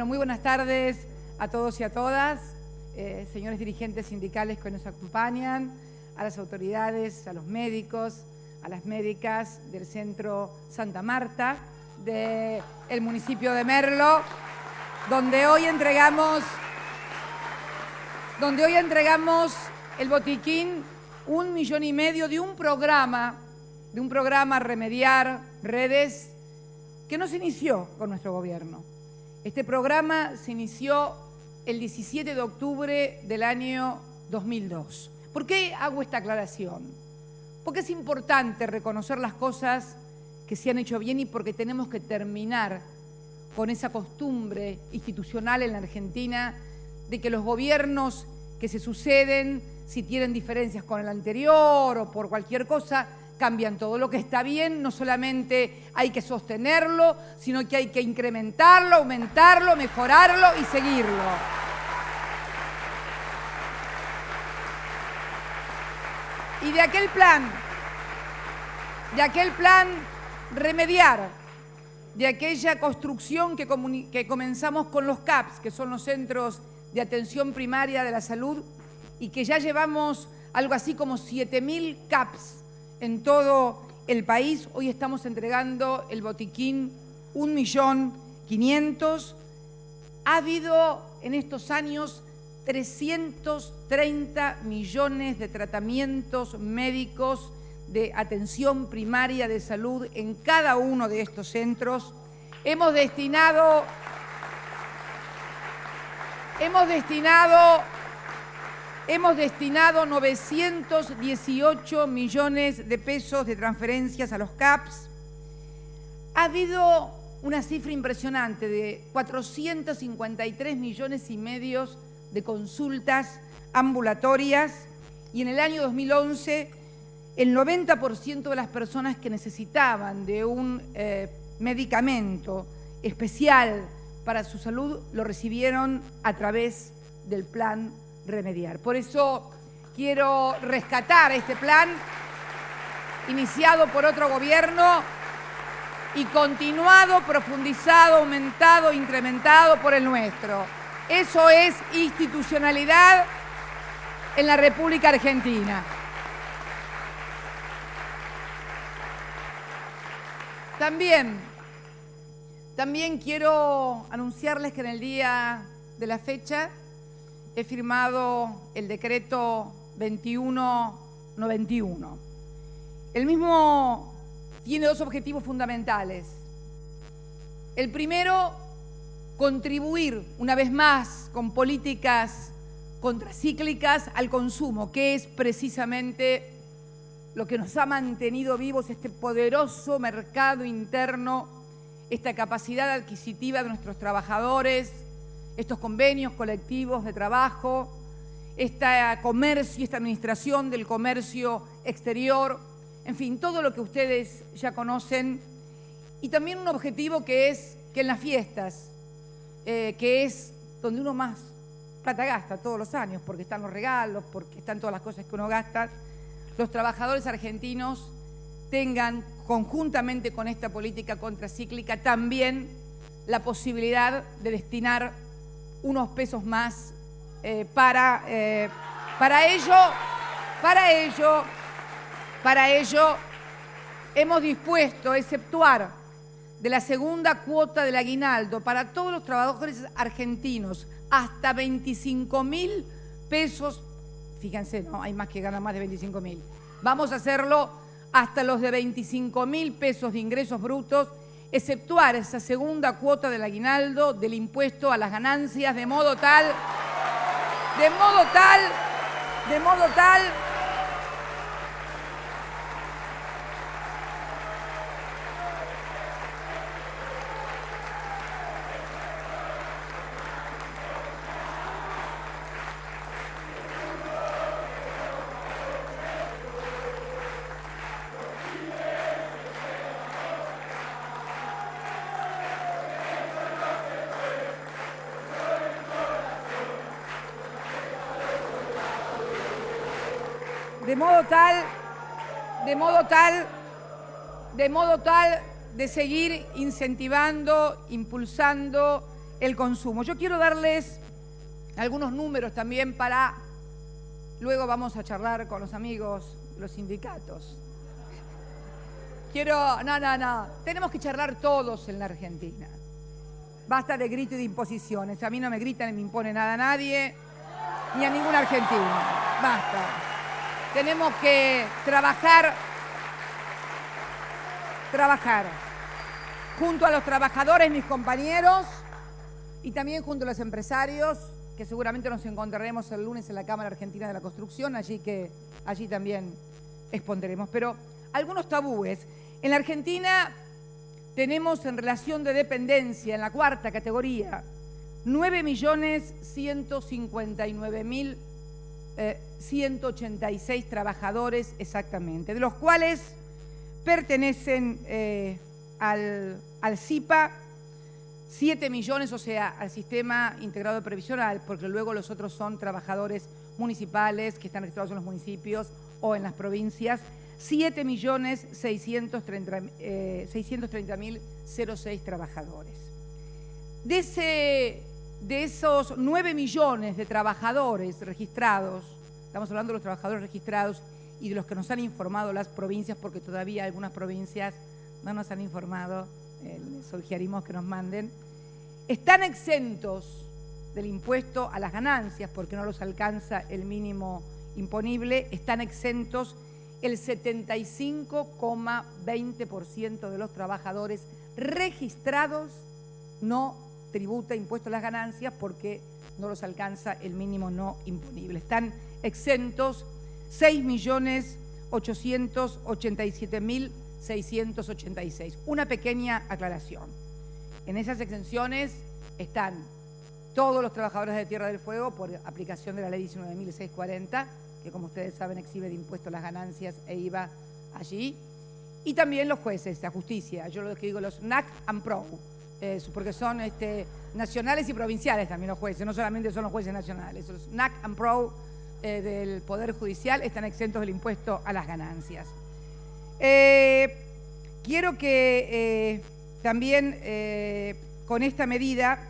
Bueno, muy buenas tardes a todos y a todas, señores dirigentes sindicales que nos acompañan, a las autoridades, a los médicos, a las médicas del Centro Santa Marta, del municipio de Merlo, donde hoy entregamos el botiquín 1,5 millones de un programa Remediar Redes, que no se inició con nuestro gobierno. Este programa se inició el 17 de octubre del año 2002. ¿Por qué hago esta aclaración? Porque es importante reconocer las cosas que se han hecho bien y porque tenemos que terminar con esa costumbre institucional en la Argentina de que los gobiernos que se suceden, si tienen diferencias con el anterior o por cualquier cosa, cambian todo. Lo que está bien no solamente hay que sostenerlo, sino que hay que incrementarlo, aumentarlo, mejorarlo y seguirlo. Y de aquel plan remediar, de aquella construcción que comenzamos con los CAPS, que son los Centros de Atención Primaria de la Salud, y que ya llevamos algo así como 7.000 CAPS en todo el país. Hoy estamos entregando el botiquín 1.500.000. Ha habido en estos años 330 millones de tratamientos médicos de atención primaria de salud en cada uno de estos centros. Hemos destinado 918 millones de pesos de transferencias a los CAPS. Ha habido una cifra impresionante de 453,5 millones de consultas ambulatorias, y en el año 2011 el 90% de las personas que necesitaban de un medicamento especial para su salud lo recibieron a través del plan Remediar. Por eso quiero rescatar este plan iniciado por otro gobierno y continuado, profundizado, aumentado, incrementado por el nuestro. Eso es institucionalidad en la República Argentina. También quiero anunciarles que en el día de la fecha he firmado el decreto 2191. El mismo tiene dos objetivos fundamentales. El primero, contribuir una vez más con políticas contracíclicas al consumo, que es precisamente lo que nos ha mantenido vivos, este poderoso mercado interno, esta capacidad adquisitiva de nuestros trabajadores, estos convenios colectivos de trabajo, este comercio, esta administración del comercio exterior, en fin, todo lo que ustedes ya conocen. Y también un objetivo que es que en las fiestas, que es donde uno más plata gasta todos los años, porque están los regalos, porque están todas las cosas que uno gasta, los trabajadores argentinos tengan, conjuntamente con esta política contracíclica, también la posibilidad de destinar unos pesos más para ello hemos dispuesto exceptuar de la segunda cuota del aguinaldo para todos los trabajadores argentinos hasta 25.000 pesos. Fíjense, no hay más que ganan más de 25.000. Vamos a hacerlo hasta los de 25.000 pesos de ingresos brutos, exceptuar esa segunda cuota del aguinaldo del impuesto a las ganancias, de modo tal de seguir incentivando, impulsando el consumo. Yo quiero darles algunos números también para... Luego vamos a charlar con los amigos, los sindicatos. No. Tenemos que charlar todos en la Argentina. Basta de grito y de imposiciones. A mí no me gritan ni me impone nada a nadie, ni a ningún argentino. Basta. Tenemos que trabajar junto a los trabajadores, mis compañeros, y también junto a los empresarios, que seguramente nos encontraremos el lunes en la Cámara Argentina de la Construcción, allí también expondremos. Pero algunos tabúes. En la Argentina tenemos en relación de dependencia, en la cuarta categoría, 9.159.186 trabajadores exactamente, de los cuales pertenecen al CIPA 7 millones, o sea, al Sistema Integrado Previsional, porque luego los otros son trabajadores municipales que están registrados en los municipios o en las provincias, 7.630.006 trabajadores. De esos 9 millones de trabajadores registrados, estamos hablando de los trabajadores registrados y de los que nos han informado las provincias, porque todavía algunas provincias no nos han informado, les sugerimos que nos manden, están exentos del impuesto a las ganancias porque no los alcanza el mínimo imponible, están exentos el 75,20% de los trabajadores registrados no tributa impuesto a las ganancias porque no los alcanza el mínimo no imponible. Están exentos 6.887.686. Una pequeña aclaración. En esas exenciones están todos los trabajadores de Tierra del Fuego por aplicación de la Ley 19.640, que como ustedes saben exhibe de impuesto a las ganancias e IVA allí, y también los jueces de justicia, yo lo que digo los NAC and PRO, porque son nacionales y provinciales también los jueces, no solamente son los jueces nacionales, los NAC and PRO del Poder Judicial están exentos del impuesto a las ganancias. Quiero que también con esta medida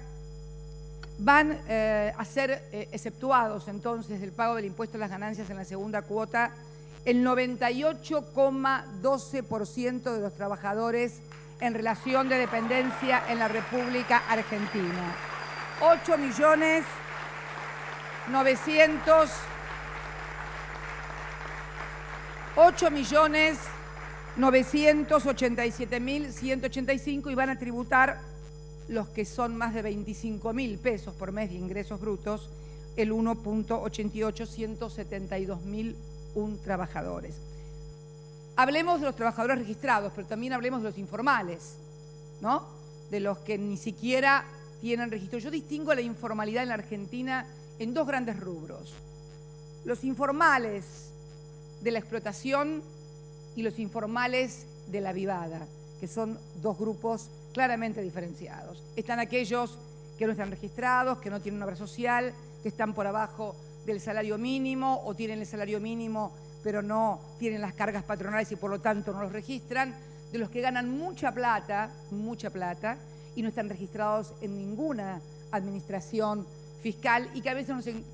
van a ser exceptuados entonces del pago del impuesto a las ganancias en la segunda cuota el 98,12% de los trabajadores en relación de dependencia en la República Argentina. 8.987.185 y van a tributar los que son más de 25.000 pesos por mes de ingresos brutos, el 1,88, 172.001 trabajadores. Hablemos de los trabajadores registrados, pero también hablemos de los informales, ¿no? De los que ni siquiera tienen registro. Yo distingo la informalidad en la Argentina en dos grandes rubros. Los informales de la explotación y los informales de la vivada, que son dos grupos claramente diferenciados. Están aquellos que no están registrados, que no tienen una obra social, que están por abajo del salario mínimo o tienen el salario mínimo pero no tienen las cargas patronales y por lo tanto no los registran, de los que ganan mucha plata y no están registrados en ninguna administración fiscal y que a veces se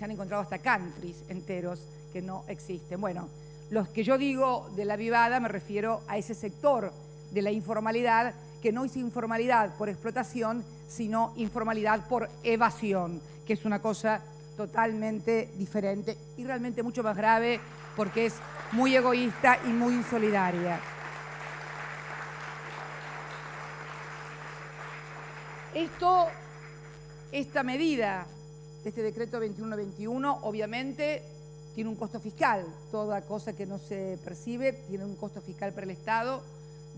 han encontrado hasta countries enteros que no existen. Bueno, los que yo digo de la vivada me refiero a ese sector de la informalidad, que no es informalidad por explotación, sino informalidad por evasión, que es una cosa totalmente diferente y realmente mucho más grave porque es muy egoísta y muy insolidaria. Esta medida, este decreto 2121, obviamente tiene un costo fiscal. Toda cosa que no se percibe tiene un costo fiscal para el Estado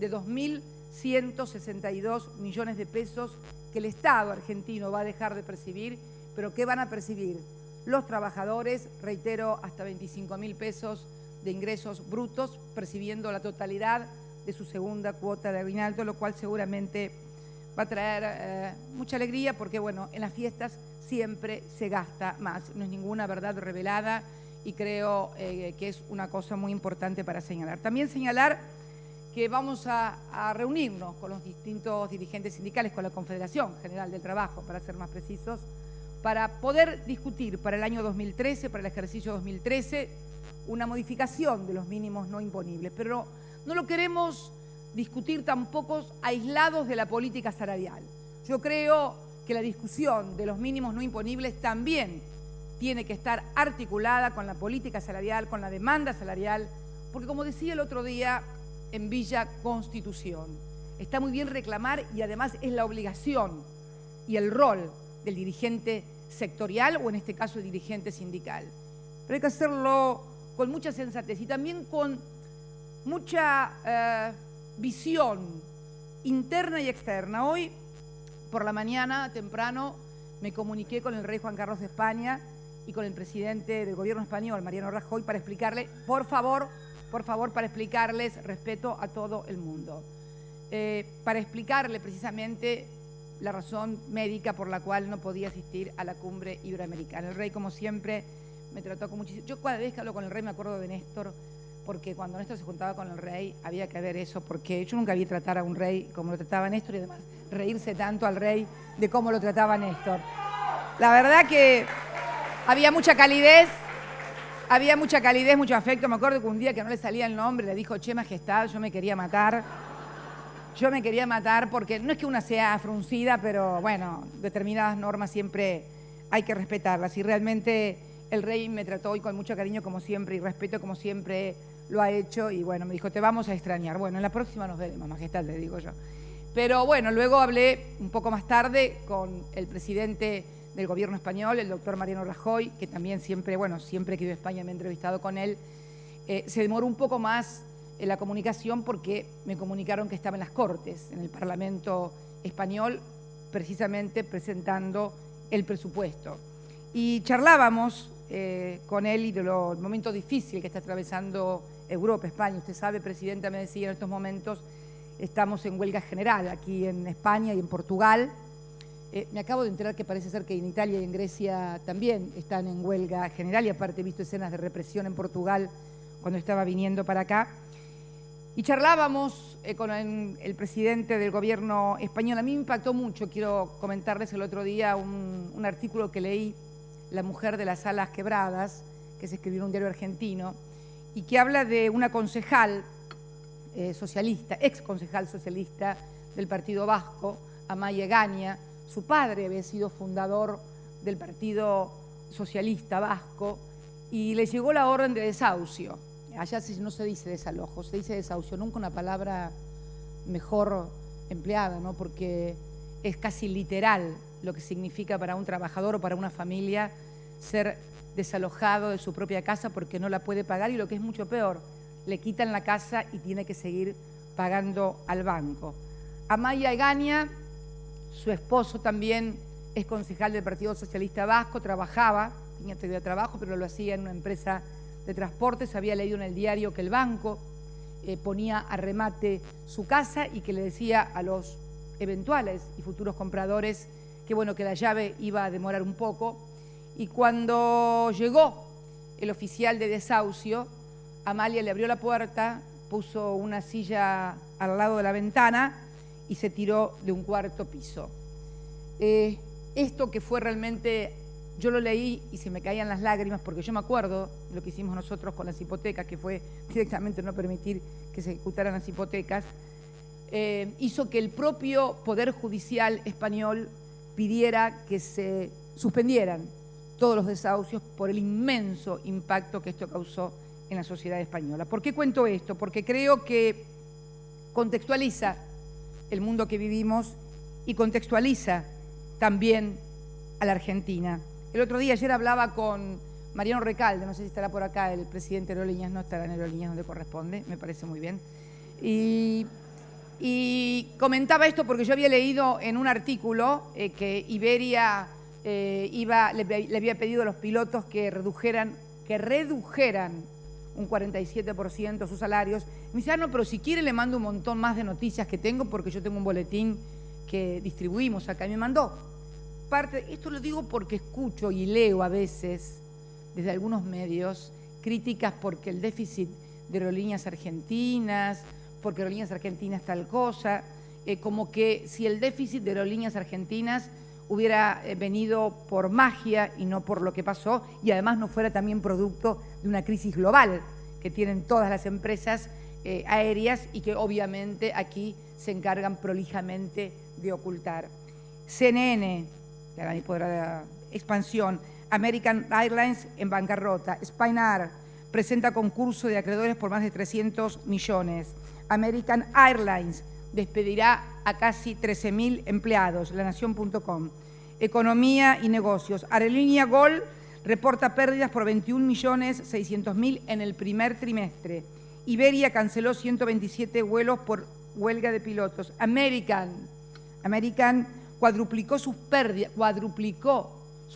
de 2.162 millones de pesos que el Estado argentino va a dejar de percibir, pero ¿qué van a percibir? Los trabajadores, reitero, hasta 25.000 pesos de ingresos brutos, percibiendo la totalidad de su segunda cuota de aguinaldo, lo cual seguramente va a traer mucha alegría porque, bueno, en las fiestas siempre se gasta más. No es ninguna verdad revelada y creo que es una cosa muy importante para señalar. También señalar que vamos a reunirnos con los distintos dirigentes sindicales, con la Confederación General del Trabajo, para ser más precisos, para poder discutir para el año 2013, para el ejercicio 2013, una modificación de los mínimos no imponibles. Pero no lo queremos discutir tampoco aislados de la política salarial. Yo creo que la discusión de los mínimos no imponibles también tiene que estar articulada con la política salarial, con la demanda salarial, porque como decía el otro día en Villa Constitución, está muy bien reclamar y además es la obligación y el rol del dirigente sectorial o en este caso el dirigente sindical. Pero hay que hacerlo con mucha sensatez y también con mucha visión interna y externa. Hoy por la mañana temprano me comuniqué con el rey Juan Carlos de España y con el presidente del gobierno español, Mariano Rajoy, para explicarle, por favor, para explicarles respeto a todo el mundo. Para explicarle precisamente la razón médica por la cual no podía asistir a la cumbre iberoamericana. El rey, como siempre, me trató con muchísimo... Yo cada vez que hablo con el rey me acuerdo de Néstor, porque cuando Néstor se juntaba con el rey había que ver eso, porque yo nunca vi tratar a un rey como lo trataba Néstor y además reírse tanto al rey de cómo lo trataba Néstor. La verdad que había mucha calidez, mucho afecto. Me acuerdo que un día que no le salía el nombre, le dijo, che, majestad, yo me quería matar. Yo me quería matar porque no es que una sea fruncida, pero bueno, determinadas normas siempre hay que respetarlas. Y realmente el rey me trató hoy con mucho cariño como siempre y respeto como siempre lo ha hecho. Y bueno, me dijo, te vamos a extrañar. Bueno, en la próxima nos veremos, majestad, le digo yo. Pero bueno, luego hablé un poco más tarde con el presidente del gobierno español, el doctor Mariano Rajoy, que también siempre, bueno, siempre que iba a España me he entrevistado con él. Se demoró un poco más en la comunicación porque me comunicaron que estaba en las Cortes, en el Parlamento español, precisamente presentando el presupuesto. Y charlábamos con él y de lo momento difícil que está atravesando Europa, España. Usted sabe, presidenta, me decía, en estos momentos estamos en huelga general aquí en España y en Portugal. Me acabo de enterar que parece ser que en Italia y en Grecia también están en huelga general y aparte he visto escenas de represión en Portugal cuando estaba viniendo para acá. Y charlábamos con el presidente del gobierno español. A mí me impactó mucho, quiero comentarles el otro día un artículo que leí, La mujer de las alas quebradas, que se escribió en un diario argentino, y que habla de una concejal socialista, ex concejal socialista del Partido Vasco, Amaia Egaña. Su padre había sido fundador del Partido Socialista Vasco y le llegó la orden de desahucio. Allá no se dice desalojo, se dice desahucio, nunca una palabra mejor empleada, ¿no? Porque es casi literal lo que significa para un trabajador o para una familia ser desalojado de su propia casa porque no la puede pagar y lo que es mucho peor, le quitan la casa y tiene que seguir pagando al banco. Amaia Egaña, su esposo también es concejal del Partido Socialista Vasco, trabajaba, tenía todavía trabajo, pero lo hacía en una empresa de transportes. Había leído en el diario que el banco ponía a remate su casa y que le decía a los eventuales y futuros compradores que, bueno, que la llave iba a demorar un poco. Y cuando llegó el oficial de desahucio, Amalia le abrió la puerta, puso una silla al lado de la ventana y se tiró de un cuarto piso. Esto que fue realmente, yo lo leí y se me caían las lágrimas porque yo me acuerdo de lo que hicimos nosotros con las hipotecas, que fue directamente no permitir que se ejecutaran las hipotecas, hizo que el propio Poder Judicial español pidiera que se suspendieran todos los desahucios por el inmenso impacto que esto causó en la sociedad española. ¿Por qué cuento esto? Porque creo que contextualiza el mundo que vivimos y contextualiza también a la Argentina. El otro día, ayer hablaba con Mariano Recalde, no sé si estará por acá, el presidente de Aerolíneas, no estará en Aerolíneas donde corresponde, me parece muy bien. Y comentaba esto porque yo había leído en un artículo que Iberia le había pedido a los pilotos que redujeran un 47% sus salarios. Me dice, no, pero si quiere le mando un montón más de noticias que tengo porque yo tengo un boletín que distribuimos acá. Y me mandó esto lo digo porque escucho y leo a veces desde algunos medios críticas porque el déficit de aerolíneas argentinas, porque Aerolíneas Argentinas tal cosa, como que si el déficit de Aerolíneas Argentinas hubiera venido por magia y no por lo que pasó, y además no fuera también producto de una crisis global que tienen todas las empresas aéreas y que obviamente aquí se encargan prolijamente de ocultar. CNN, la podrá expansión, American Airlines en bancarrota, Spinair presenta concurso de acreedores por más de 300 millones, American Airlines despedirá a casi 13.000 empleados, lanación.com. Economía y negocios. Aerolínea Gol reporta pérdidas por 21.600.000 en el primer trimestre. Iberia canceló 127 vuelos por huelga de pilotos. American cuadruplicó sus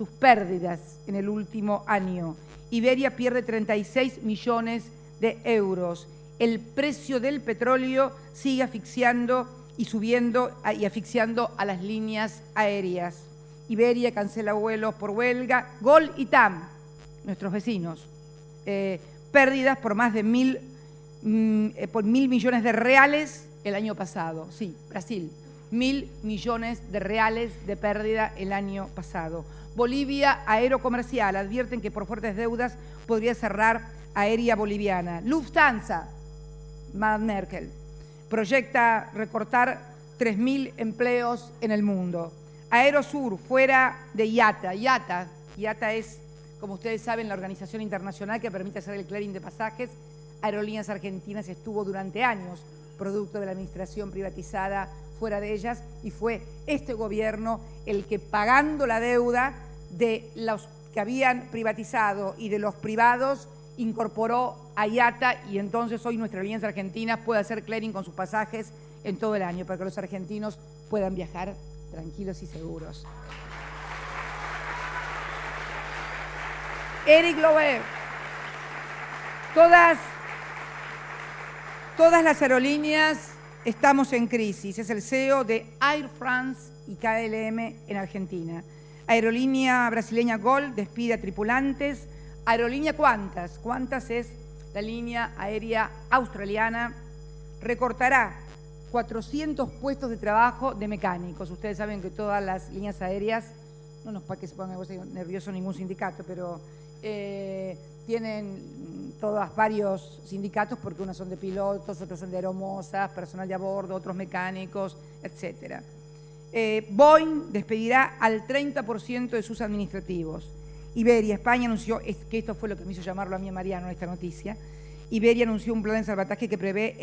pérdidas en el último año. Iberia pierde 36 millones de euros. El precio del petróleo sigue asfixiando y subiendo y asfixiando a las líneas aéreas. Iberia cancela vuelos por huelga. Gol y TAM, nuestros vecinos, pérdidas por más de 1.000 millones de reales el año pasado. Sí, Brasil, 1.000 millones de reales de pérdida el año pasado. Bolivia Aerocomercial advierten que por fuertes deudas podría cerrar Aérea Boliviana. Lufthansa, Madame Merkel, proyecta recortar 3.000 empleos en el mundo. Aerosur, fuera de IATA. IATA es, como ustedes saben, la organización internacional que permite hacer el clearing de pasajes. Aerolíneas Argentinas estuvo durante años, producto de la administración privatizada, fuera de ellas, y fue este gobierno el que, pagando la deuda de los que habían privatizado y de los privados, incorporó a IATA, y entonces hoy nuestra Aerolíneas Argentinas puede hacer clearing con sus pasajes en todo el año para que los argentinos puedan viajar tranquilos y seguros. Eric Loeb, todas las aerolíneas estamos en crisis. Es el CEO de Air France y KLM en Argentina. Aerolínea brasileña Gol despide a tripulantes. Aerolínea Qantas, Qantas es la línea aérea australiana, recortará 400 puestos de trabajo de mecánicos. Ustedes saben que todas las líneas aéreas, no nos para que se pongan nerviosos ningún sindicato, pero tienen todas varios sindicatos porque unos son de pilotos, otros son de aeromosas, personal de a bordo, otros mecánicos, etc. Boeing despedirá al 30% de sus administrativos. Iberia, España anunció, que esto fue lo que me hizo llamarlo a mí a Mariano esta noticia, Iberia anunció un plan de salvataje que prevé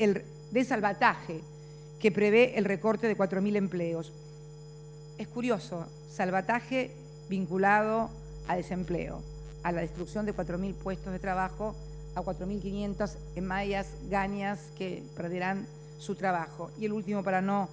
el recorte de 4.000 empleos. Es curioso, salvataje vinculado a desempleo, a la destrucción de 4.000 puestos de trabajo, a 4.500 en mayas gañas que perderán su trabajo. Y el último, para no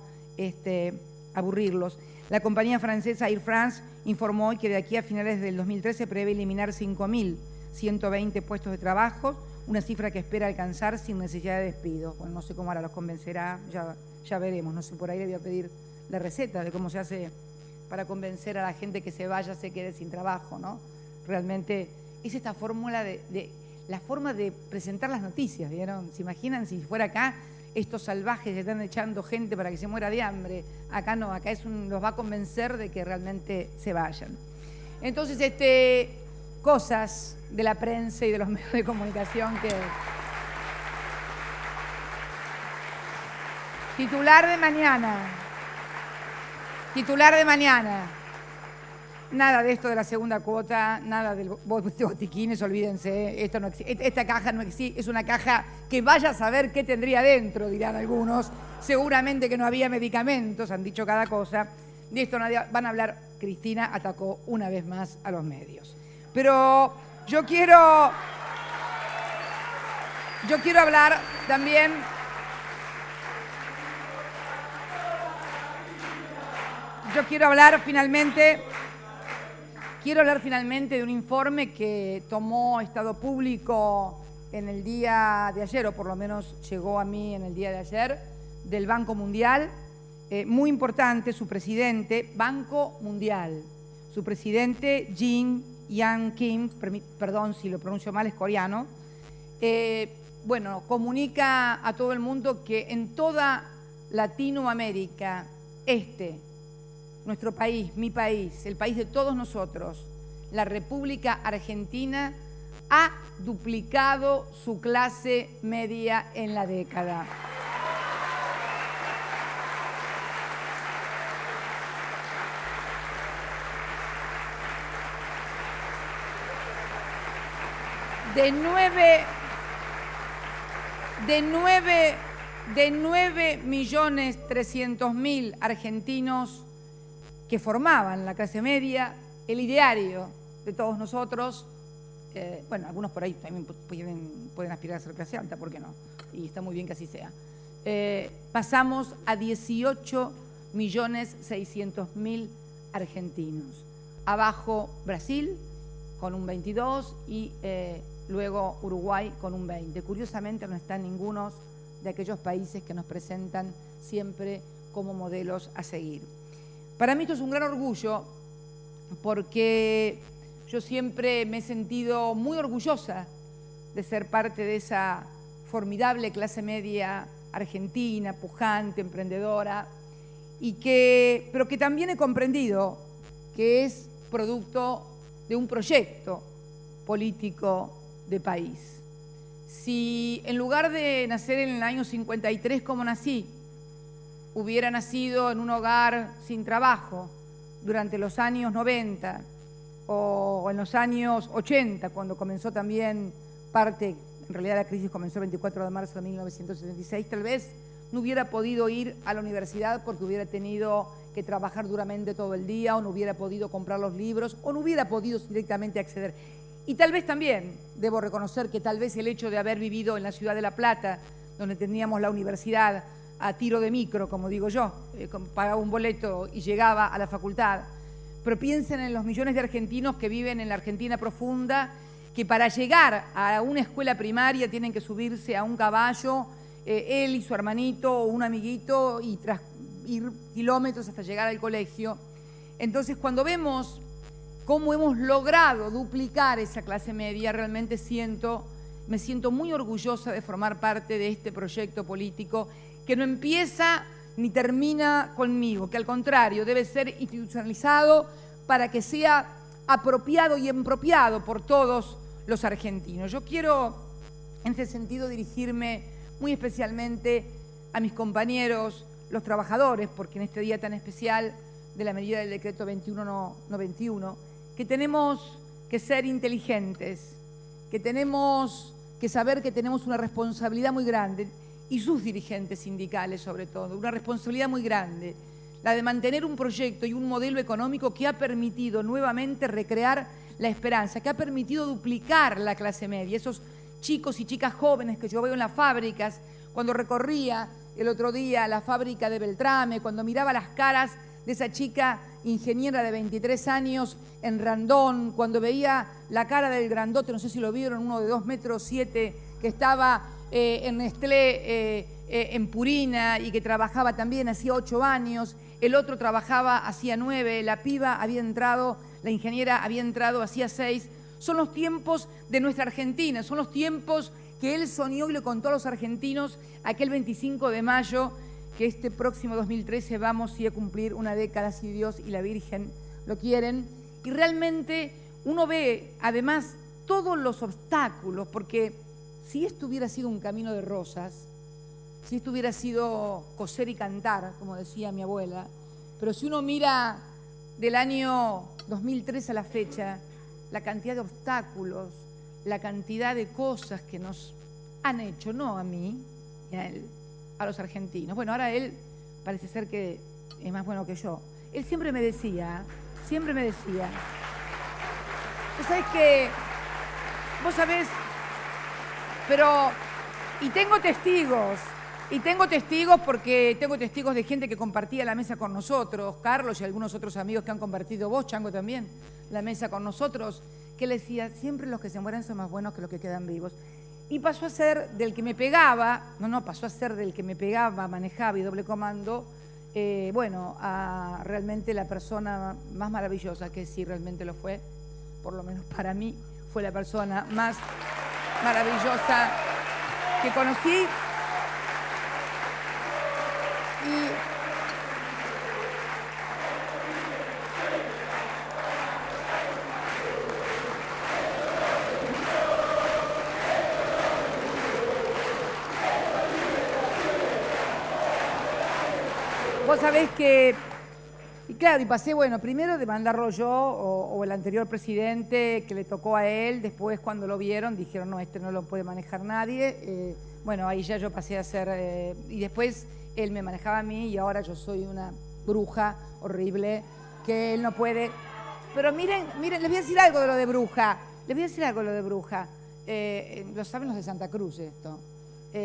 aburrirlos, la compañía francesa Air France informó hoy que de aquí a finales del 2013 prevé eliminar 5.120 puestos de trabajo, una cifra que espera alcanzar sin necesidad de despido. Bueno, no sé cómo ahora los convencerá, ya veremos. No sé, por ahí le voy a pedir la receta de cómo se hace para convencer a la gente que se vaya, se quede sin trabajo, ¿no? Realmente es esta fórmula la forma de presentar las noticias, ¿vieron? ¿Se imaginan si fuera acá? Estos salvajes que están echando gente para que se muera de hambre. Acá no, acá los va a convencer de que realmente se vayan. Entonces, cosas de la prensa y de los medios de comunicación que... Titular de mañana. Nada de esto de la segunda cuota, nada de botiquines, olvídense, esto no existe. Esta caja no existe, es una caja que vaya a saber qué tendría dentro, dirán algunos. Seguramente que no había medicamentos, han dicho cada cosa. De esto nadie van a hablar. Cristina atacó una vez más a los medios. Pero yo quiero hablar también... Quiero hablar finalmente de un informe que tomó Estado Público en el día de ayer, o por lo menos llegó a mí en el día de ayer, del Banco Mundial. Muy importante, su presidente, Banco Mundial, su presidente Jin Yang Kim, perdón si lo pronuncio mal, es coreano, bueno, comunica a todo el mundo que en toda Latinoamérica, nuestro país, mi país, el país de todos nosotros, la República Argentina, ha duplicado su clase media en la década. De 9.300.000 argentinos que formaban la clase media, el ideario de todos nosotros, bueno, algunos por ahí también pueden aspirar a ser clase alta, ¿por qué no? Y está muy bien que así sea. Pasamos a 18.600.000 argentinos. Abajo Brasil con un 22 y luego Uruguay con un 20. Curiosamente no están ninguno de aquellos países que nos presentan siempre como modelos a seguir. Para mí esto es un gran orgullo porque yo siempre me he sentido muy orgullosa de ser parte de esa formidable clase media argentina, pujante, emprendedora, pero que también he comprendido que es producto de un proyecto político de país. Si en lugar de nacer en el año 53 como nací, hubiera nacido en un hogar sin trabajo durante los años 90 o en los años 80, cuando comenzó también en realidad la crisis comenzó el 24 de marzo de 1976, tal vez no hubiera podido ir a la universidad porque hubiera tenido que trabajar duramente todo el día, o no hubiera podido comprar los libros, o no hubiera podido directamente acceder. Y tal vez también, debo reconocer que tal vez el hecho de haber vivido en la ciudad de La Plata, donde teníamos la universidad a tiro de micro, como digo yo, pagaba un boleto y llegaba a la facultad. Pero piensen en los millones de argentinos que viven en la Argentina profunda, que para llegar a una escuela primaria tienen que subirse a un caballo, él y su hermanito o un amiguito, y tras ir kilómetros hasta llegar al colegio. Entonces, cuando vemos cómo hemos logrado duplicar esa clase media, realmente me siento muy orgullosa de formar parte de este proyecto político que no empieza ni termina conmigo, que al contrario debe ser institucionalizado para que sea apropiado y empropiado por todos los argentinos. Yo quiero, en este sentido, dirigirme muy especialmente a mis compañeros, los trabajadores, porque en este día tan especial de la medida del decreto 2191, que tenemos que ser inteligentes, que tenemos que saber que tenemos una responsabilidad muy grande, y sus dirigentes sindicales sobre todo, una responsabilidad muy grande, la de mantener un proyecto y un modelo económico que ha permitido nuevamente recrear la esperanza, que ha permitido duplicar la clase media, esos chicos y chicas jóvenes que yo veo en las fábricas, cuando recorría el otro día la fábrica de Beltrame, cuando miraba las caras de esa chica ingeniera de 23 años en Randón, cuando veía la cara del grandote, no sé si lo vieron, uno de 2,7 metros, que estaba en Nestlé en Purina y que trabajaba también hacía 8 años, el otro trabajaba hacía 9, la piba había entrado, la ingeniera había entrado hacía 6. Son los tiempos de nuestra Argentina, son los tiempos que él soñó y le contó a los argentinos aquel 25 de mayo, que este próximo 2013 vamos a cumplir una década, si Dios y la Virgen lo quieren. Y realmente uno ve, además, todos los obstáculos, porque si esto hubiera sido un camino de rosas, si esto hubiera sido coser y cantar, como decía mi abuela, pero si uno mira del año 2003 a la fecha, la cantidad de obstáculos, la cantidad de cosas que nos han hecho, no a mí, ni a él, a los argentinos. Bueno, ahora él parece ser que es más bueno que yo. Él siempre me decía, vos sabés que, vos sabés, pero, y tengo testigos porque tengo testigos de gente que compartía la mesa con nosotros, Carlos y algunos otros amigos que han compartido, vos, Chango, también, la mesa con nosotros, que le decía, siempre los que se mueren son más buenos que los que quedan vivos. Y pasó a ser del que me pegaba, pasó a ser del que me pegaba, manejaba y doble comando, bueno, a realmente la persona más maravillosa, que sí realmente lo fue, por lo menos para mí, fue la persona más maravillosa que conocí. Y vos sabés que, y claro, y pasé, bueno, primero de mandarlo yo o el anterior presidente que le tocó a él, después cuando lo vieron dijeron, no, este no lo puede manejar nadie. Bueno, ahí ya yo pasé a ser, y después él me manejaba a mí y ahora yo soy una bruja horrible que él no puede. Pero miren, les voy a decir algo de lo de bruja, lo saben los de Santa Cruz esto.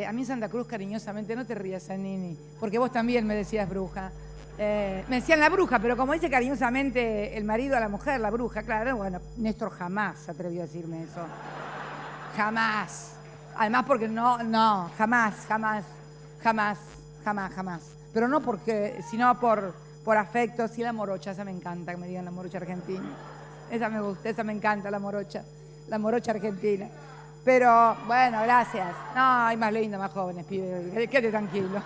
A mí en Santa Cruz, cariñosamente, no te rías, Sanini, porque vos también me decías bruja. Me decían la bruja, pero como dice cariñosamente el marido a la mujer, la bruja, claro, bueno, Néstor jamás se atrevió a decirme eso. Jamás. Además porque jamás. Pero no porque, sino por afecto. Sí, la morocha, esa me encanta, que me digan la morocha argentina. Esa me gusta, esa me encanta, la morocha argentina. Pero, bueno, gracias. No, hay más lindos, más jóvenes, pibe. Quédate tranquilo.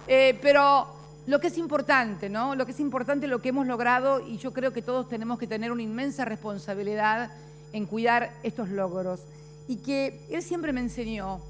Pero lo que es importante, ¿no? Lo que es importante es lo que hemos logrado y yo creo que todos tenemos que tener una inmensa responsabilidad en cuidar estos logros. Y que él siempre me enseñó,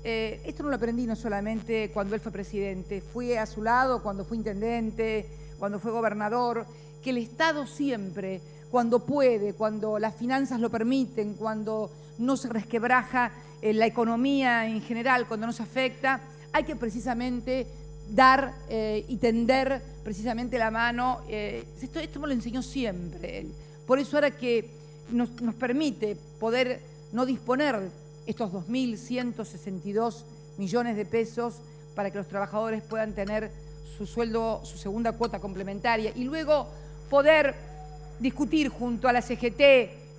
esto no lo aprendí no solamente cuando él fue presidente, fui a su lado cuando fue intendente, cuando fue gobernador, que el Estado siempre, cuando puede, cuando las finanzas lo permiten, cuando no se resquebraja la economía en general, cuando no se afecta, hay que precisamente dar y tender precisamente la mano. Esto me lo enseñó siempre él. Por eso ahora que nos permite poder no disponer estos 2.162 millones de pesos para que los trabajadores puedan tener su sueldo, su segunda cuota complementaria y luego poder discutir junto a la CGT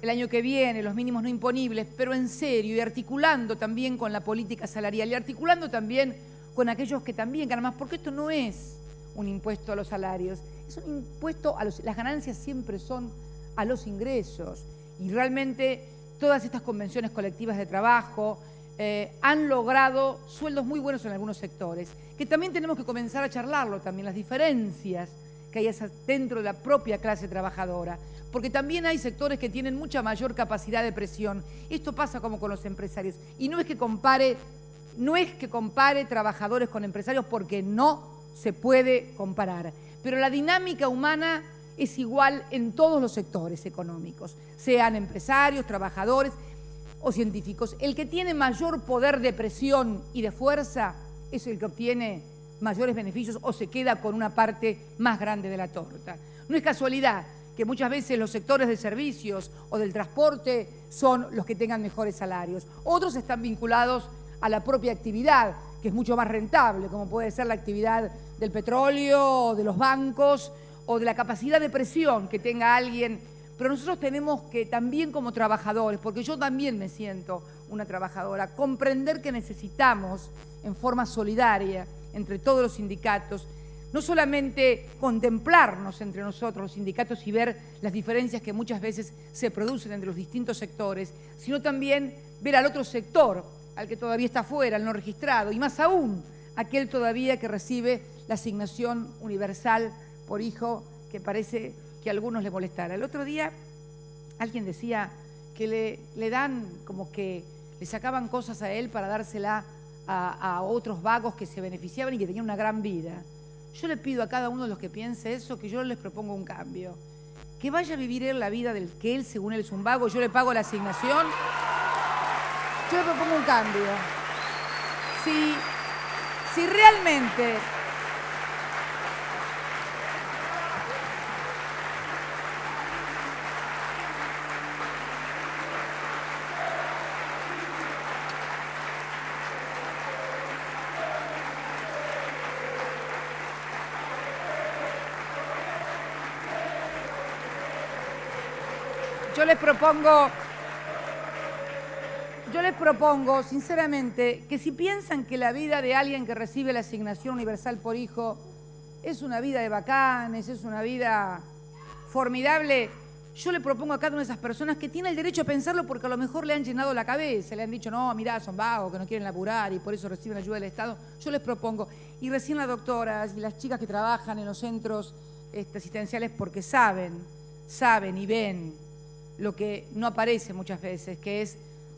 el año que viene los mínimos no imponibles, pero en serio y articulando también con la política salarial y articulando también con aquellos que también ganan más, porque esto no es un impuesto a los salarios, es un impuesto a las ganancias siempre son a los ingresos y realmente todas estas convenciones colectivas de trabajo han logrado sueldos muy buenos en algunos sectores, que también tenemos que comenzar a charlarlo también, las diferencias que hay dentro de la propia clase trabajadora, porque también hay sectores que tienen mucha mayor capacidad de presión. Esto pasa como con los empresarios. Y no es que compare trabajadores con empresarios porque no se puede comparar. Pero la dinámica humana es igual en todos los sectores económicos, sean empresarios, trabajadores o científicos. El que tiene mayor poder de presión y de fuerza es el que obtiene mayores beneficios o se queda con una parte más grande de la torta. No es casualidad que muchas veces los sectores de servicios o del transporte son los que tengan mejores salarios. Otros están vinculados a la propia actividad, que es mucho más rentable, como puede ser la actividad del petróleo, de los bancos o de la capacidad de presión que tenga alguien. Pero nosotros tenemos que también como trabajadores, porque yo también me siento una trabajadora, comprender que necesitamos en forma solidaria entre todos los sindicatos, no solamente contemplarnos entre nosotros los sindicatos y ver las diferencias que muchas veces se producen entre los distintos sectores, sino también ver al otro sector, al que todavía está fuera, al no registrado, y más aún, aquel todavía que recibe la asignación universal por hijo, que parece que a algunos le molestara. El otro día alguien decía que le dan como que le sacaban cosas a él para dársela a otros vagos que se beneficiaban y que tenían una gran vida. Yo le pido a cada uno de los que piense eso que yo les propongo un cambio. Que vaya a vivir él la vida del que él, según él, es un vago, yo le pago la asignación. Yo le propongo un cambio. Si realmente yo les propongo, sinceramente, que si piensan que la vida de alguien que recibe la asignación universal por hijo es una vida de bacanes, es una vida formidable, yo le propongo a cada una de esas personas que tiene el derecho a pensarlo porque a lo mejor le han llenado la cabeza, le han dicho, no, mirá, son vagos, que no quieren laburar y por eso reciben ayuda del Estado. Yo les propongo, y recién las doctoras y las chicas que trabajan en los centros asistenciales porque saben y ven lo que no aparece muchas veces, que es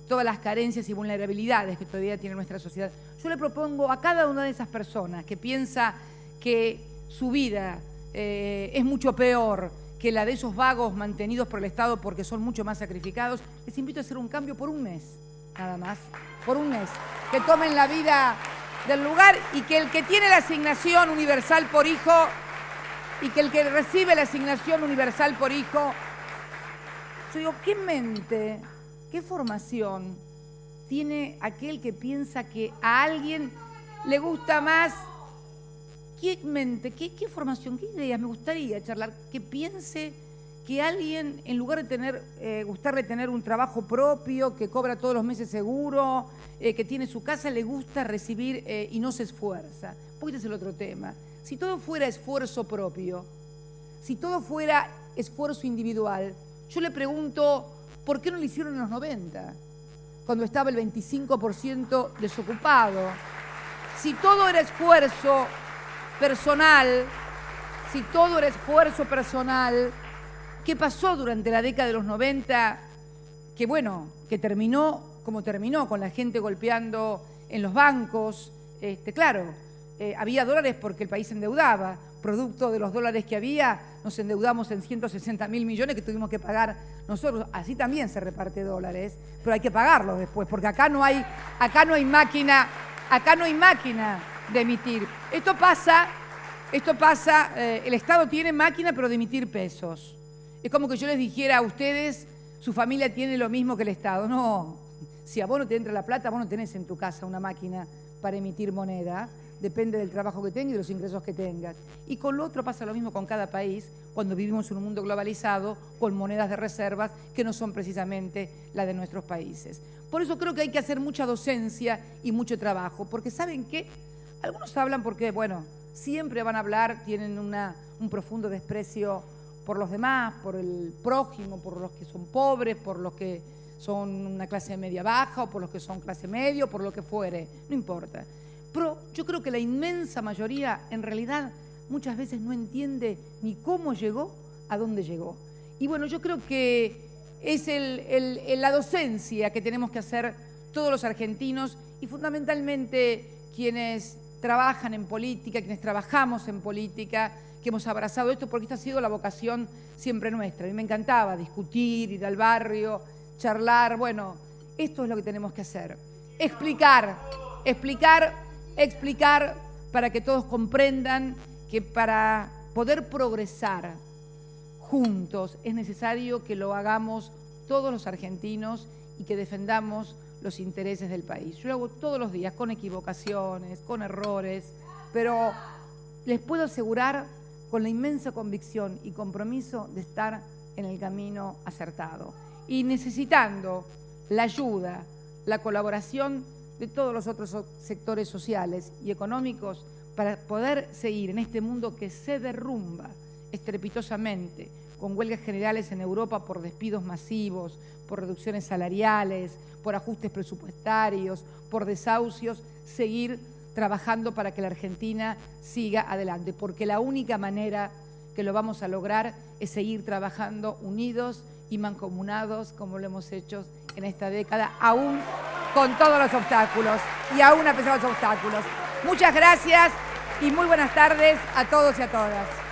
todas las carencias y vulnerabilidades que todavía tiene nuestra sociedad. Yo le propongo a cada una de esas personas que piensa que su vida es mucho peor que la de esos vagos mantenidos por el Estado porque son mucho más sacrificados, les invito a hacer un cambio por un mes, nada más, por un mes. Que tomen la vida del lugar y que el que tiene la asignación universal por hijo y que el que recibe la asignación universal por hijo, yo digo, ¿qué mente, qué formación tiene aquel que piensa que a alguien le gusta más? ¿Qué mente, qué formación, qué ideas me gustaría charlar? Que piense que alguien, en lugar de gustarle tener un trabajo propio, que cobra todos los meses seguro, que tiene su casa, le gusta recibir y no se esfuerza. Porque este es el otro tema. Si todo fuera esfuerzo propio, si todo fuera esfuerzo individual, yo le pregunto, ¿por qué no lo hicieron en los 90? Cuando estaba el 25% desocupado. Si todo era esfuerzo personal, ¿qué pasó durante la década de los 90? Que bueno, que terminó como terminó, con la gente golpeando en los bancos. Claro, había dólares porque el país se endeudaba. Producto de los dólares que había, nos endeudamos en 160.000 millones que tuvimos que pagar nosotros. Así también se reparte dólares, pero hay que pagarlos después, porque acá no hay máquina de emitir. Esto pasa, el Estado tiene máquina, pero de emitir pesos. Es como que yo les dijera a ustedes, su familia tiene lo mismo que el Estado. No, si a vos no te entra la plata, vos no tenés en tu casa una máquina para emitir moneda. Depende del trabajo que tengas y de los ingresos que tengas. Y con lo otro pasa lo mismo con cada país, cuando vivimos en un mundo globalizado, con monedas de reservas que no son precisamente las de nuestros países. Por eso creo que hay que hacer mucha docencia y mucho trabajo, porque ¿saben qué? Algunos hablan porque, bueno, siempre van a hablar, tienen un profundo desprecio por los demás, por el prójimo, por los que son pobres, por los que son una clase media baja o por los que son clase media o por lo que fuere, no importa. Pero yo creo que la inmensa mayoría, en realidad, muchas veces no entiende ni cómo llegó a dónde llegó. Y bueno, yo creo que es la docencia que tenemos que hacer todos los argentinos y fundamentalmente quienes trabajan en política, quienes trabajamos en política, que hemos abrazado esto, porque esta ha sido la vocación siempre nuestra. A mí me encantaba discutir, ir al barrio, charlar. Bueno, esto es lo que tenemos que hacer. Explicar para que todos comprendan que para poder progresar juntos es necesario que lo hagamos todos los argentinos y que defendamos los intereses del país. Yo lo hago todos los días, con equivocaciones, con errores, pero les puedo asegurar con la inmensa convicción y compromiso de estar en el camino acertado y necesitando la ayuda, la colaboración de todos los otros sectores sociales y económicos para poder seguir en este mundo que se derrumba estrepitosamente, con huelgas generales en Europa por despidos masivos, por reducciones salariales, por ajustes presupuestarios, por desahucios, seguir trabajando para que la Argentina siga adelante, porque la única manera que lo vamos a lograr es seguir trabajando unidos y mancomunados como lo hemos hecho en esta década, aún con todos los obstáculos y aún a pesar de los obstáculos. Muchas gracias y muy buenas tardes a todos y a todas.